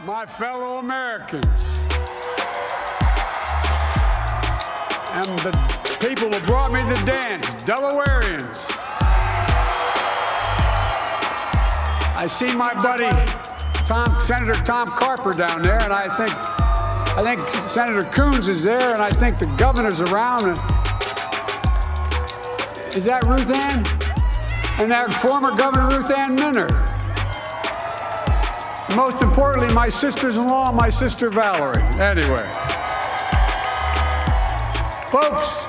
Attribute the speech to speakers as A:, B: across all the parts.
A: my fellow Americans, and the people who brought me the dance, Delawareans. I see my buddy Senator Tom Carper down there, and I think Senator Coons is there, and I think the governor's around. Is that Ruth Ann? And that former Governor Ruth Ann Minner. Most importantly, my sisters-in-law and my sister Valerie. Anyway. Folks,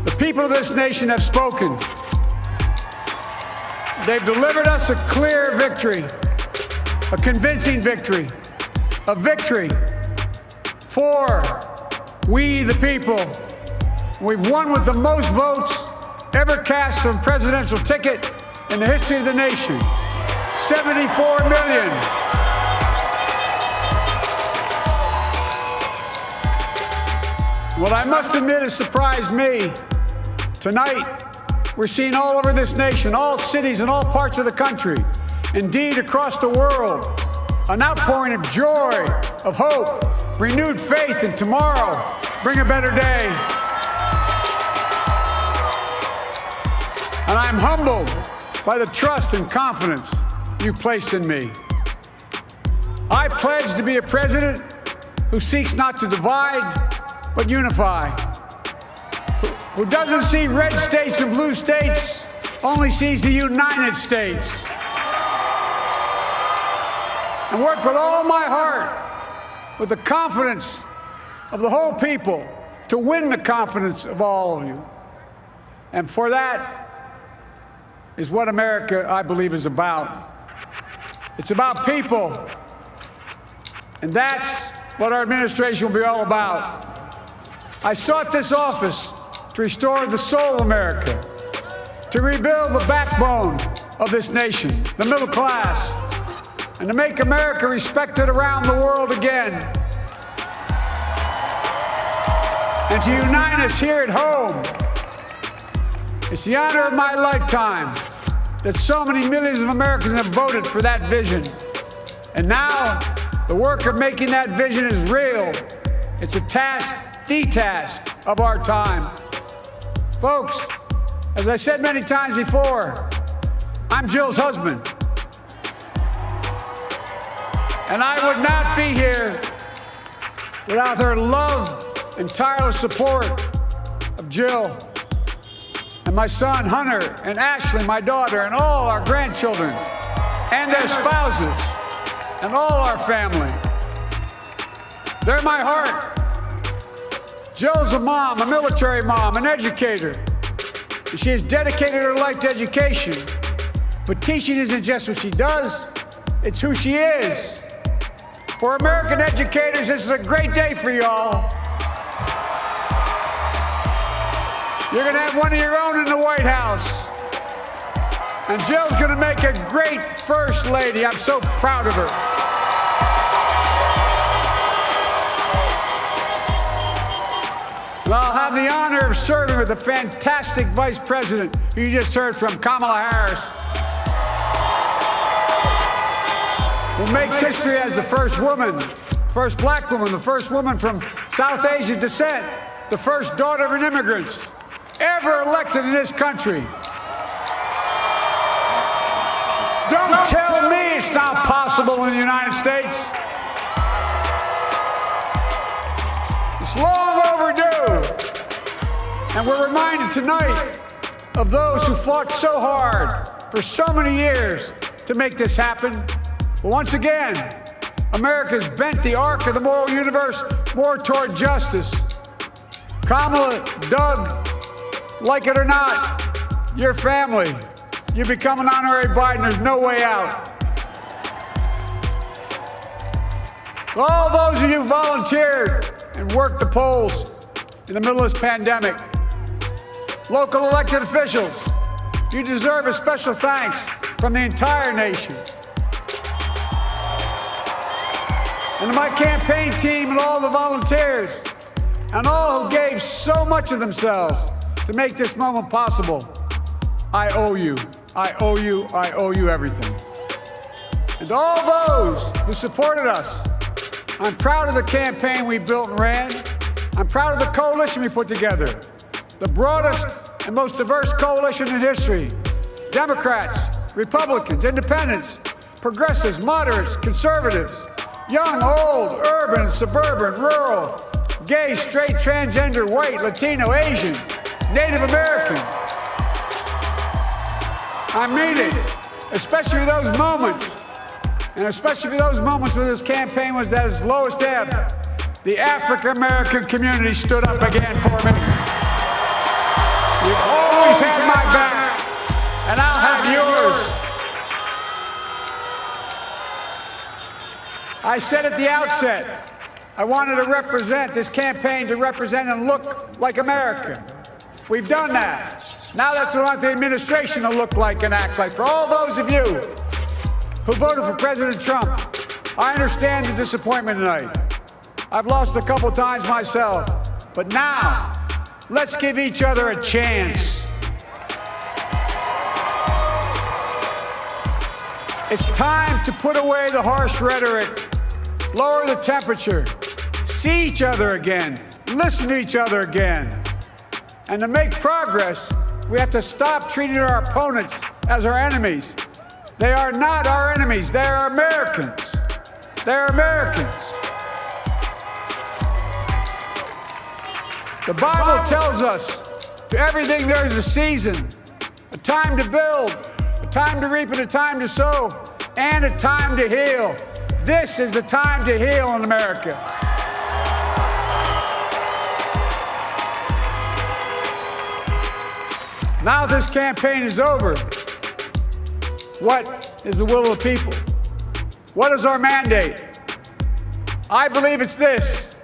A: the people of this nation have spoken. They've delivered us a clear victory, a convincing victory, a victory for we the people. We've won with the most votes ever cast for a presidential ticket in the history of the nation. 74 million. What I must admit has surprised me. Tonight, we're seeing all over this nation, all cities and all parts of the country, indeed across the world, an outpouring of joy, of hope, renewed faith in tomorrow, bring a better day. And I'm humbled by the trust and confidence you placed in me. I pledge to be a president who seeks not to divide, but unify, who doesn't see red states and blue states, only sees the United States. And work with all my heart, with the confidence of the whole people, to win the confidence of all of you. And for that is what America, I believe, is about. It's about people. And that's what our administration will be all about. I sought this office to restore the soul of America, to rebuild the backbone of this nation, the middle class, and to make America respected around the world again, and to unite us here at home. It's the honor of my lifetime that so many millions of Americans have voted for that vision. And now, the work of making that vision is real. It's a task, the task of our time. Folks, as I said many times before, I'm Jill's husband. And I would not be here without her love and tireless support of Jill and my son Hunter and Ashley, my daughter, and all our grandchildren and their spouses and all our family. They're my heart. Jill's a mom, a military mom, an educator. She has dedicated her life to education. But teaching isn't just what she does, it's who she is. For American educators, this is a great day for y'all. You're gonna have one of your own in the White House. And Jill's gonna make a great First Lady. I'm so proud of her. And I'll have the honor of serving with the fantastic Vice President who you just heard from, Kamala Harris, who makes history as the first woman, first black woman, the first woman from South Asian descent, the first daughter of an immigrant ever elected in this country. Don't tell me it's not possible in the United States. It's long overdue. And we're reminded tonight of those who fought so hard for so many years to make this happen. But once again, America's bent the arc of the moral universe more toward justice. Kamala, Doug, like it or not, your family, you become an honorary Biden, there's no way out. All those of you who volunteered and worked the polls in the middle of this pandemic, local elected officials, you deserve a special thanks from the entire nation. And to my campaign team and all the volunteers, and all who gave so much of themselves to make this moment possible, I owe you. I owe you. I owe you everything. And to all those who supported us, I'm proud of the campaign we built and ran. I'm proud of the coalition we put together, the broadest and most diverse coalition in history. Democrats, Republicans, independents, progressives, moderates, conservatives, young, old, urban, suburban, rural, gay, straight, transgender, white, Latino, Asian, Native American. I mean it, especially those moments, and especially those moments when this campaign was at its lowest ebb. The African-American community stood up again for me. You've always had my back, and I'll have yours. I said at the outset, I wanted to represent this campaign to represent and look like America. We've done that. Now that's what I want the administration to look like and act like. For all those of you who voted for President Trump, I understand the disappointment tonight. I've lost a couple times myself, but now let's give each other a chance. It's time to put away the harsh rhetoric, lower the temperature, see each other again, listen to each other again. And to make progress, we have to stop treating our opponents as our enemies. They are not our enemies. They are Americans. They're Americans. The Bible tells us to everything there is a season, a time to build, a time to reap and a time to sow, and a time to heal. This is the time to heal in America. Now this campaign is over. What is the will of the people? What is our mandate? I believe it's this.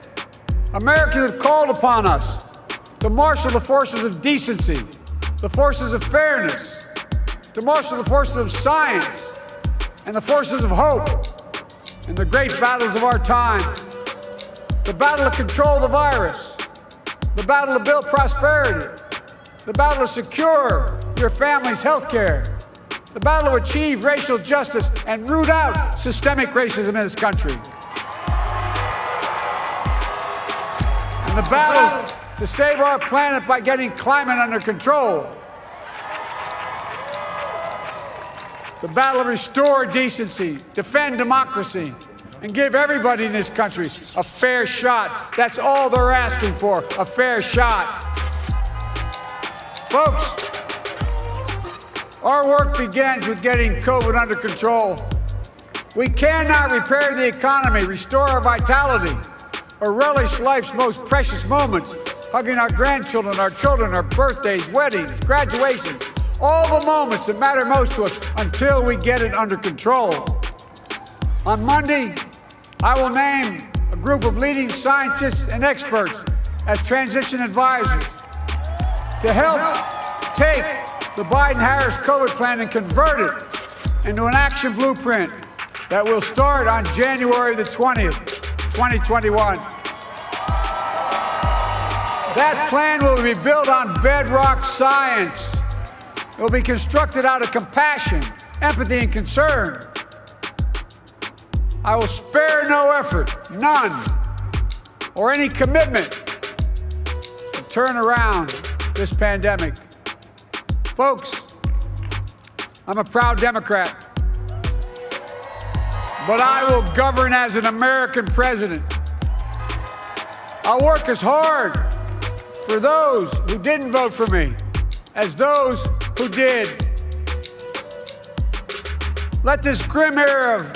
A: Americans have called upon us to marshal the forces of decency, the forces of fairness, to marshal the forces of science and the forces of hope in the great battles of our time. The battle to control the virus, the battle to build prosperity, the battle to secure your family's health care, the battle to achieve racial justice and root out systemic racism in this country. And the battle to save our planet by getting climate under control. The battle to restore decency, defend democracy, and give everybody in this country a fair shot. That's all they're asking for, a fair shot. Folks, our work begins with getting COVID under control. We cannot repair the economy, restore our vitality, or relish life's most precious moments, hugging our grandchildren, our children, our birthdays, weddings, graduations, all the moments that matter most to us until we get it under control. On Monday, I will name a group of leading scientists and experts as transition advisors to help take the Biden-Harris COVID plan and convert it into an action blueprint that will start on January the 20th, 2021. That plan will be built on bedrock science. It will be constructed out of compassion, empathy, and concern. I will spare no effort, none, or any commitment to turn around this pandemic. Folks, I'm a proud Democrat, but I will govern as an American president. I'll work as hard for those who didn't vote for me as those who did. Let this grim era of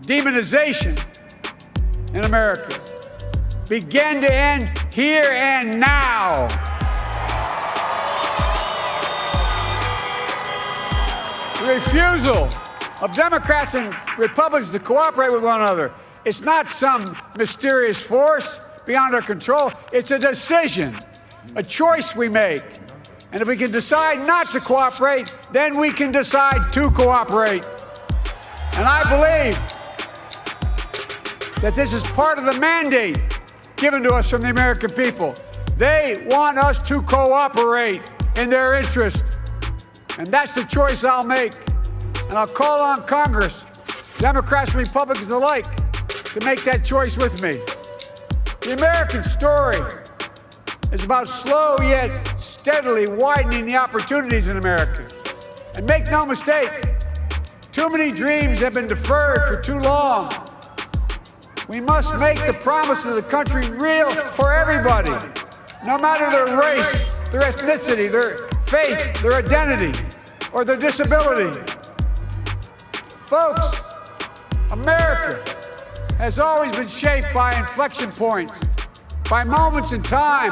A: demonization in America begin to end here and now. The refusal of Democrats and Republicans to cooperate with one another, it's not some mysterious force beyond our control. It's a decision, a choice we make. And if we can decide not to cooperate, then we can decide to cooperate. And I believe that this is part of the mandate given to us from the American people. They want us to cooperate in their interest. And that's the choice I'll make. And I'll call on Congress, Democrats and Republicans alike, to make that choice with me. The American story is about slow yet steadily widening the opportunities in America. And make no mistake, too many dreams have been deferred for too long. We must make the promise of the country real for everybody, no matter their race, their ethnicity, their faith, their identity, or their disability. Folks, America has always been shaped by inflection points, by moments in time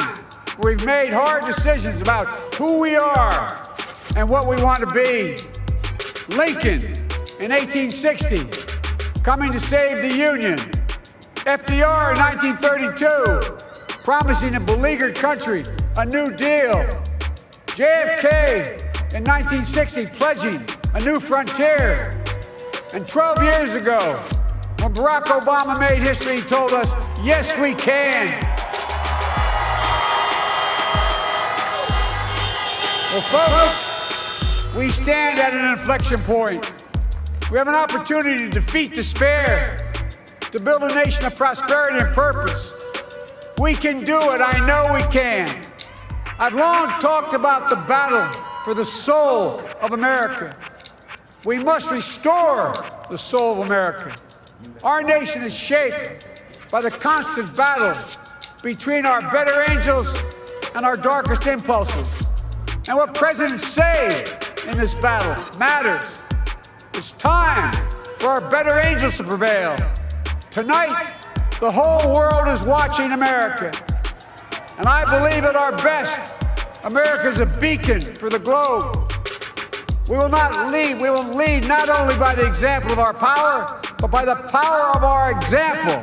A: where we've made hard decisions about who we are and what we want to be. Lincoln in 1860, coming to save the Union. FDR in 1932, promising a beleaguered country a new deal. JFK in 1960, pledging a new frontier. And 12 years ago, when Barack Obama made history, he told us, yes, we can. Well, folks, we stand at an inflection point. We have an opportunity to defeat despair, to build a nation of prosperity and purpose. We can do it. I know we can. I've long talked about the battle for the soul of America. We must restore the soul of America. Our nation is shaped by the constant battle between our better angels and our darkest impulses. And what presidents say in this battle matters. It's time for our better angels to prevail. Tonight, the whole world is watching America. And I believe at our best, America is a beacon for the globe. We will lead not only by the example of our power, but by the power of our example.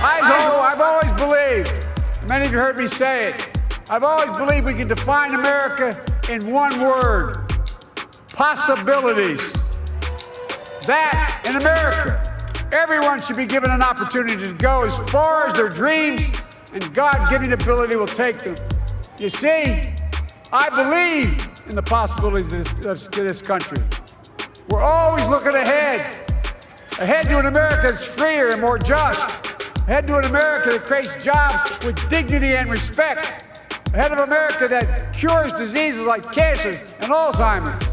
A: I've always believed, many of you heard me say it, I've always believed we can define America in one word: possibilities. That in America, everyone should be given an opportunity to go as far as their dreams and God-given ability will take them. You see, I believe in the possibilities of this country. We're always looking ahead to an America that's freer and more just, ahead to an America that creates jobs with dignity and respect, ahead of America that cures diseases like cancer and Alzheimer's,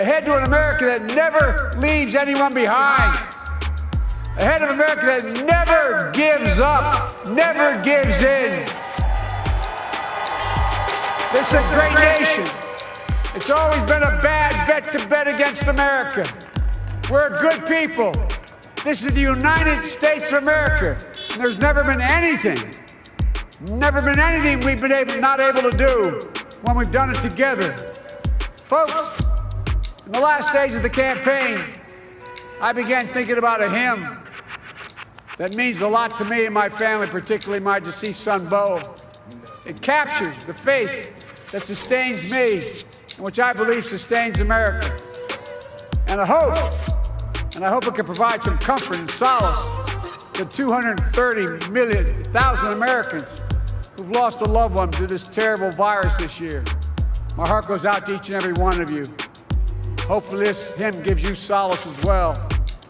A: ahead to an America that never leaves anyone behind, ahead of America that never gives up, never gives in. This is a great nation. It's always been a bad bet to bet against America. We're a good people. This is the United States of America. And there's never been anything we've been not able to do when we've done it together. Folks, in the last days of the campaign, I began thinking about a hymn that means a lot to me and my family, particularly my deceased son, Bo. It captures the faith that sustains me and which I believe sustains America. And I hope it can provide some comfort and solace to 230,000 Americans who've lost a loved one to this terrible virus this year. My heart goes out to each and every one of you. Hopefully this hymn gives you solace as well.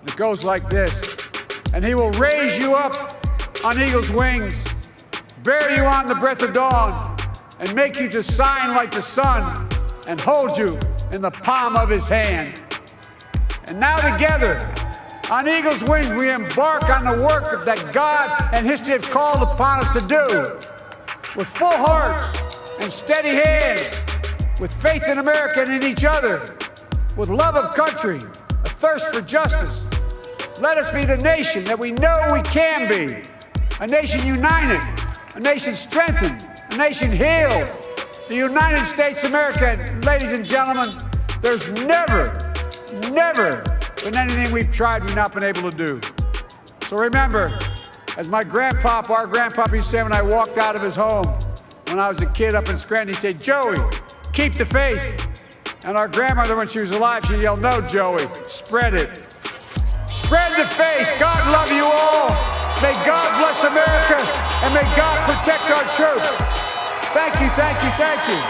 A: And it goes like this: and he will raise you up on eagle's wings, bear you on the breath of dawn, and make you to shine like the sun, and hold you in the palm of his hand. And now together, on eagle's wings, we embark on the work that God and history have called upon us to do. With full hearts and steady hands, with faith in America and in each other, with love of country, a thirst for justice, let us be the nation that we know we can be. A nation united, a nation strengthened, a nation healed. The United States of America, ladies and gentlemen, there's never been anything we've tried we've not been able to do. So remember, as our grandpapa used to say when I walked out of his home when I was a kid up in Scranton, he said, "Joey, keep the faith." And our grandmother, when she was alive, she yelled, "No, Joey, spread it." Spread the faith. God love you all. May God bless America, and may God protect our troops. Thank you, thank you, thank you.